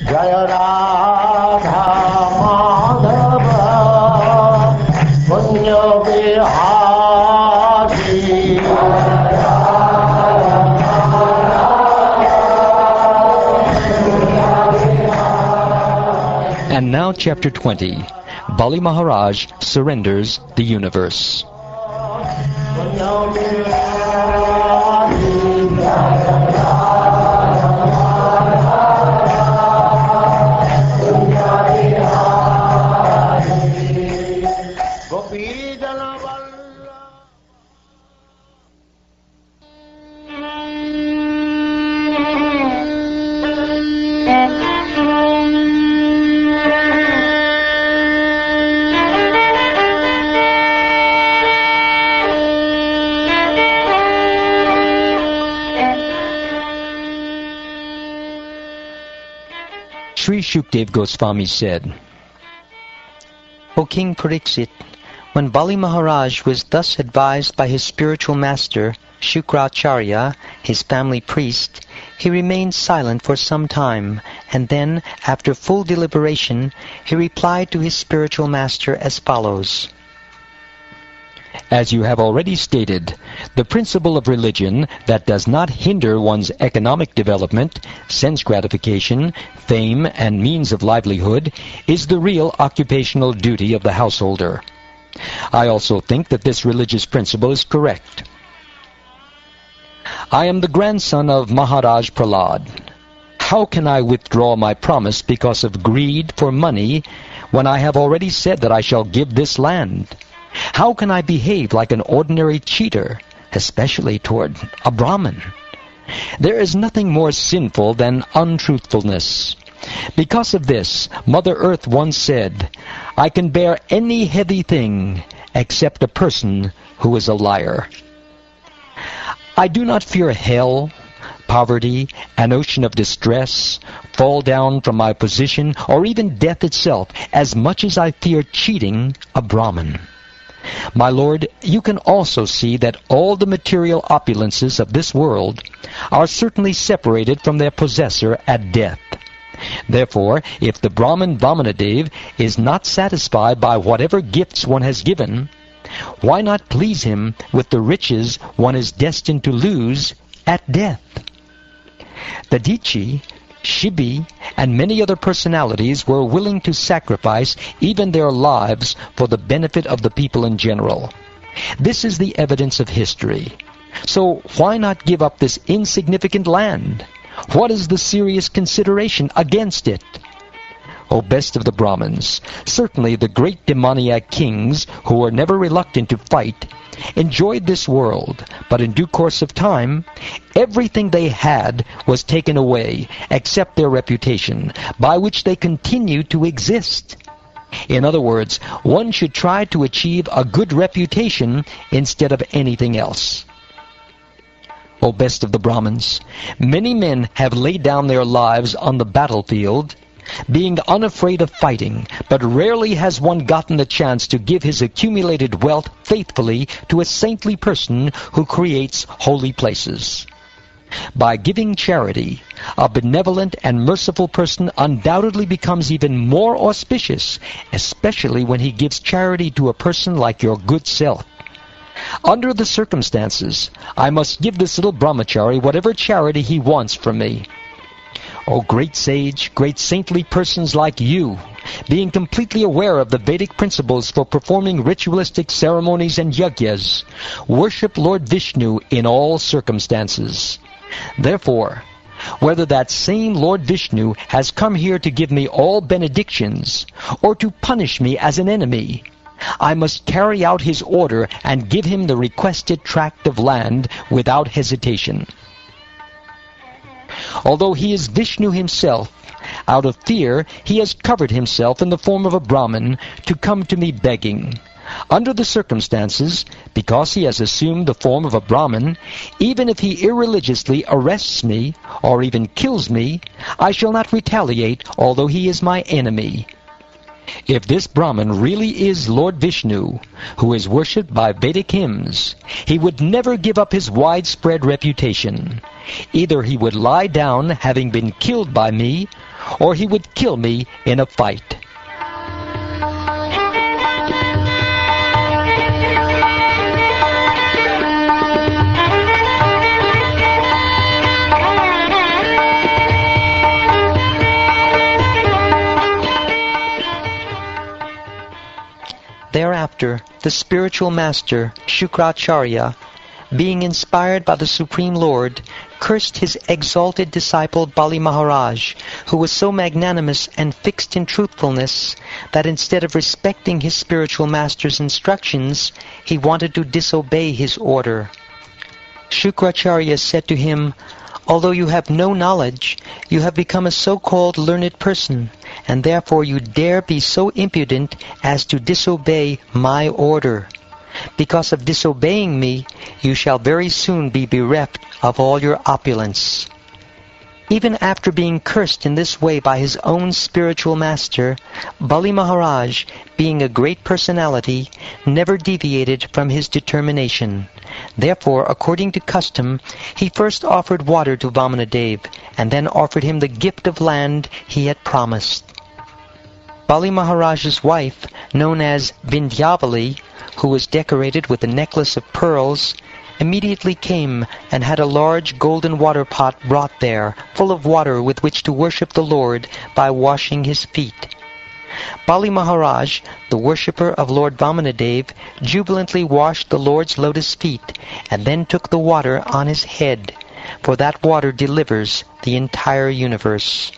Jaya Radha Madhava Punya Vihari. And now chapter 20. Bali Maharaj surrenders the universe. Sri Shukdev Goswami said, O King Pariksit, when Bali Maharaj was thus advised by his spiritual master, Shukracharya, his family priest, he remained silent for some time, and then, after full deliberation, he replied to his spiritual master as follows. As you have already stated, the principle of religion that does not hinder one's economic development, sense gratification, fame, and means of livelihood is the real occupational duty of the householder. I also think that this religious principle is correct. I am the grandson of Maharaj Prahlad. How can I withdraw my promise because of greed for money when I have already said that I shall give this land? How can I behave like an ordinary cheater, especially toward a Brahmin? There is nothing more sinful than untruthfulness. Because of this, Mother Earth once said, I can bear any heavy thing except a person who is a liar. I do not fear hell, poverty, an ocean of distress, fall down from my position, or even death itself, as much as I fear cheating a Brahmin. My Lord, you can also see that all the material opulences of this world are certainly separated from their possessor at death. Therefore, if the Brahmin Vamanadev is not satisfied by whatever gifts one has given, why not please him with the riches one is destined to lose at death? Dadichi, Shibi, and many other personalities were willing to sacrifice even their lives for the benefit of the people in general. This is the evidence of history. So why not give up this insignificant land? What is the serious consideration against it? O best of the Brahmins, certainly the great demoniac kings, who were never reluctant to fight, enjoyed this world, but in due course of time, everything they had was taken away, except their reputation, by which they continued to exist. In other words, one should try to achieve a good reputation instead of anything else. O best of the Brahmins, many men have laid down their lives on the battlefield, being unafraid of fighting, but rarely has one gotten the chance to give his accumulated wealth faithfully to a saintly person who creates holy places. By giving charity, a benevolent and merciful person undoubtedly becomes even more auspicious, especially when he gives charity to a person like your good self. Under the circumstances, I must give this little brahmachari whatever charity he wants from me. O great sage, great saintly persons like you, being completely aware of the Vedic principles for performing ritualistic ceremonies and yagyas, worship Lord Vishnu in all circumstances. Therefore, whether that same Lord Vishnu has come here to give me all benedictions, or to punish me as an enemy, I must carry out his order and give him the requested tract of land without hesitation. Although he is Vishnu himself, out of fear he has covered himself in the form of a Brahmin to come to me begging. Under the circumstances, because he has assumed the form of a Brahmin, even if he irreligiously arrests me, or even kills me, I shall not retaliate, although he is my enemy. If this Brahmin really is Lord Vishnu, who is worshipped by Vedic hymns, he would never give up his widespread reputation. Either he would lie down having been killed by me, or he would kill me in a fight. Thereafter, the spiritual master, Shukracharya, being inspired by the Supreme Lord, cursed his exalted disciple Bali Maharaj, who was so magnanimous and fixed in truthfulness that instead of respecting his spiritual master's instructions, he wanted to disobey his order. Shukracharya said to him, "Although you have no knowledge, you have become a so-called learned person, and therefore you dare be so impudent as to disobey my order. Because of disobeying me, you shall very soon be bereft of all your opulence." Even after being cursed in this way by his own spiritual master, Bali Maharaj, being a great personality, never deviated from his determination. Therefore, according to custom, he first offered water to Vamanadev, and then offered him the gift of land he had promised. Bali Maharaj's wife, known as Gitavali, who was decorated with a necklace of pearls, immediately came and had a large golden water pot brought there, full of water with which to worship the Lord by washing his feet. Bali Maharaj, the worshipper of Lord Vamanadev, jubilantly washed the Lord's lotus feet, and then took the water on his head, for that water delivers the entire universe.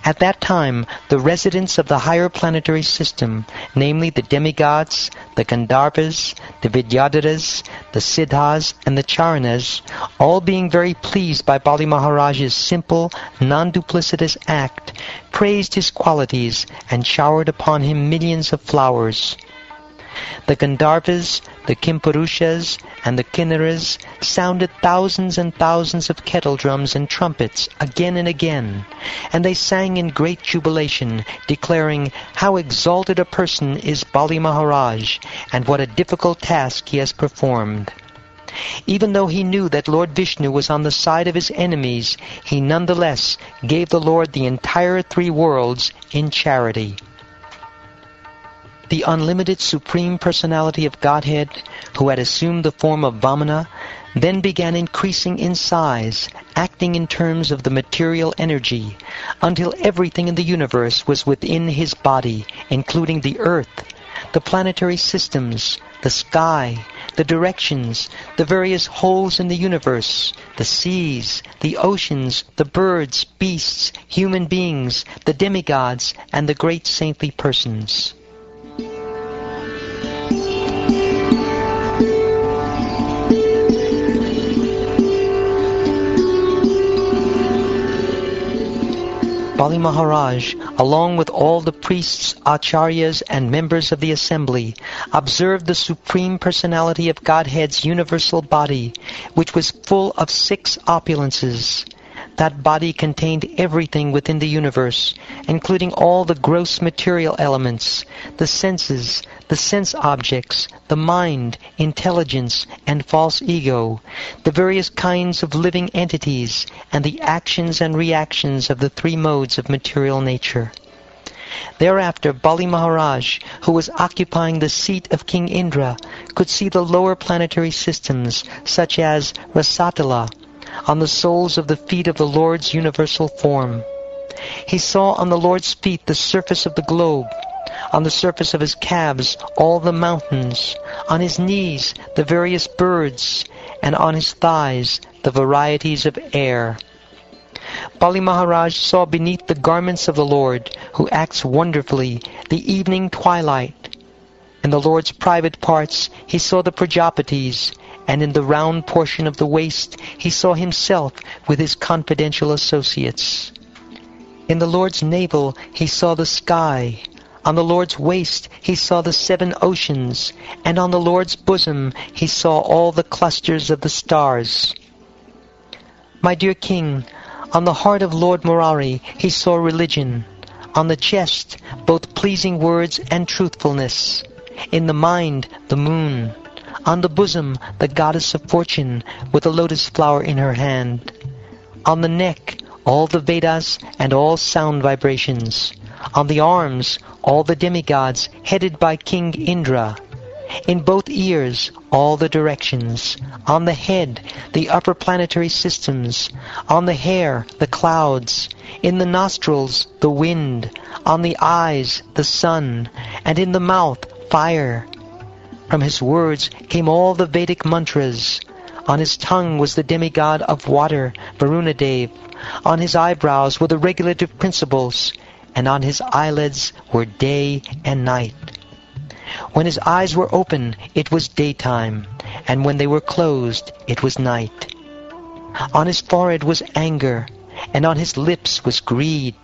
At that time, the residents of the higher planetary system, namely the demigods, the Gandharvas, the Vidyadharas, the Siddhas, and the Charanas, all being very pleased by Bali Maharaj's simple, non-duplicitous act, praised his qualities and showered upon him millions of flowers. The Gandharvas, the Kimpurushas, and the Kinnaras sounded thousands and thousands of kettle drums and trumpets again and again, and they sang in great jubilation, declaring how exalted a person is Bali Maharaj, and what a difficult task he has performed. Even though he knew that Lord Vishnu was on the side of his enemies, he nonetheless gave the Lord the entire three worlds in charity. The unlimited Supreme Personality of Godhead, who had assumed the form of Vamana, then began increasing in size, acting in terms of the material energy, until everything in the universe was within his body, including the earth, the planetary systems, the sky, the directions, the various holes in the universe, the seas, the oceans, the birds, beasts, human beings, the demigods, and the great saintly persons. Bali Maharaj, along with all the priests, acharyas, and members of the assembly, observed the Supreme Personality of Godhead's universal body, which was full of 6 opulences. That body contained everything within the universe, including all the gross material elements, the senses, the sense objects, the mind, intelligence, and false ego, the various kinds of living entities, and the actions and reactions of the 3 modes of material nature. Thereafter, Bali Maharaj, who was occupying the seat of King Indra, could see the lower planetary systems, such as Rasatala, on the soles of the feet of the Lord's universal form. He saw on the Lord's feet the surface of the globe, on the surface of his calves all the mountains, on his knees the various birds, and on his thighs the varieties of air. Bali Maharaj saw beneath the garments of the Lord, who acts wonderfully, the evening twilight. In the Lord's private parts he saw the Prajapatis, and in the round portion of the waist he saw himself with his confidential associates. In the Lord's navel he saw the sky. On the Lord's waist he saw the 7 oceans, and on the Lord's bosom he saw all the clusters of the stars. My dear king, on the heart of Lord Murari he saw religion. On the chest, both pleasing words and truthfulness. In the mind, the moon. On the bosom, the goddess of fortune, with a lotus flower in her hand. On the neck, all the Vedas and all sound vibrations. On the arms, all the demigods, headed by King Indra. In both ears, all the directions. On the head, the upper planetary systems. On the hair, the clouds. In the nostrils, the wind. On the eyes, the sun. And in the mouth, fire. From his words came all the Vedic mantras. On his tongue was the demigod of water, Varunadev. On his eyebrows were the regulative principles, and on his eyelids were day and night. When his eyes were open, it was daytime, and when they were closed, it was night. On his forehead was anger, and on his lips was greed.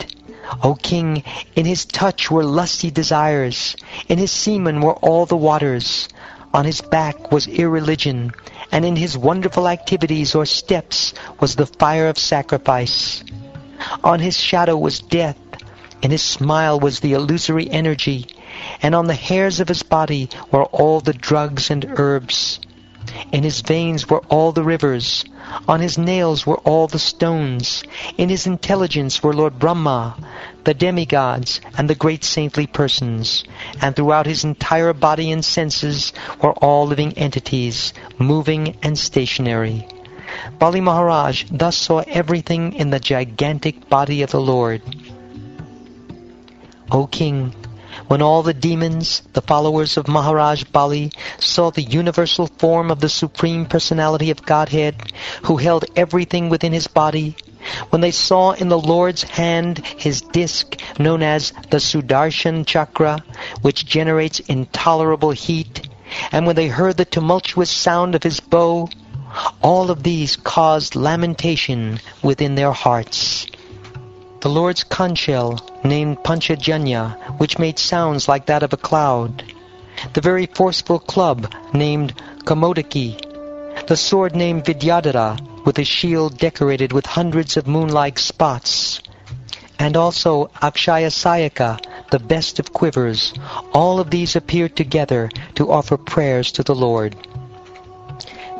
O king, in his touch were lusty desires, in his semen were all the waters. On his back was irreligion, and in his wonderful activities or steps was the fire of sacrifice. On his shadow was death, in his smile was the illusory energy, and on the hairs of his body were all the drugs and herbs. In his veins were all the rivers, on his nails were all the stones, in his intelligence were Lord Brahma, the demigods, and the great saintly persons, and throughout his entire body and senses were all living entities, moving and stationary. Bali Maharaj thus saw everything in the gigantic body of the Lord. O king, when all the demons, the followers of Maharaj Bali, saw the universal form of the Supreme Personality of Godhead, who held everything within his body, when they saw in the Lord's hand his disc, known as the Sudarshan Chakra, which generates intolerable heat, and when they heard the tumultuous sound of his bow, all of these caused lamentation within their hearts. The Lord's conch shell, named Panchajanya, which made sounds like that of a cloud. The very forceful club, named Kamodaki. The sword named Vidyadhara, with a shield decorated with hundreds of moon-like spots. And also Akshaya Sayaka, the best of quivers. All of these appeared together to offer prayers to the Lord.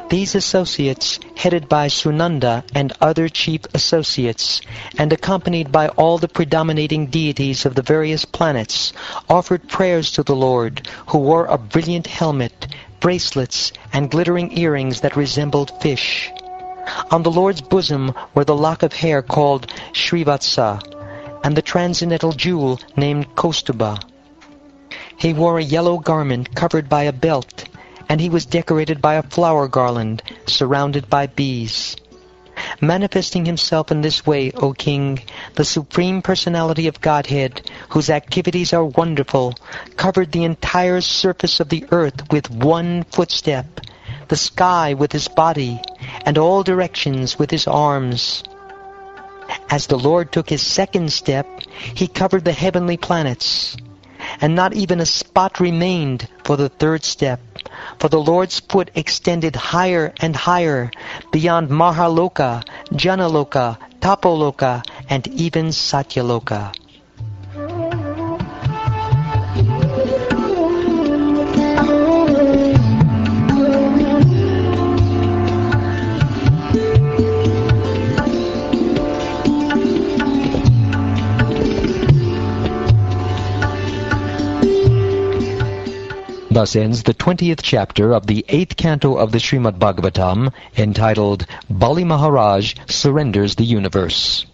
These associates, headed by Sunanda and other chief associates, and accompanied by all the predominating deities of the various planets, offered prayers to the Lord, who wore a brilliant helmet, bracelets, and glittering earrings that resembled fish. On the Lord's bosom were the lock of hair called Srivatsa, and the transcendental jewel named Kaustuba. He wore a yellow garment covered by a belt, and he was decorated by a flower garland surrounded by bees. Manifesting himself in this way, O king, the Supreme Personality of Godhead, whose activities are wonderful, covered the entire surface of the earth with one footstep, the sky with his body, and all directions with his arms. As the Lord took his second step, he covered the heavenly planets, and not even a spot remained for the third step, for the Lord's foot extended higher and higher, beyond Mahaloka, Janaloka, Tapoloka, and even Satyaloka. Thus ends the 20th chapter of the 8th canto of the Srimad Bhagavatam, entitled Bali Maharaj Surrenders the Universe.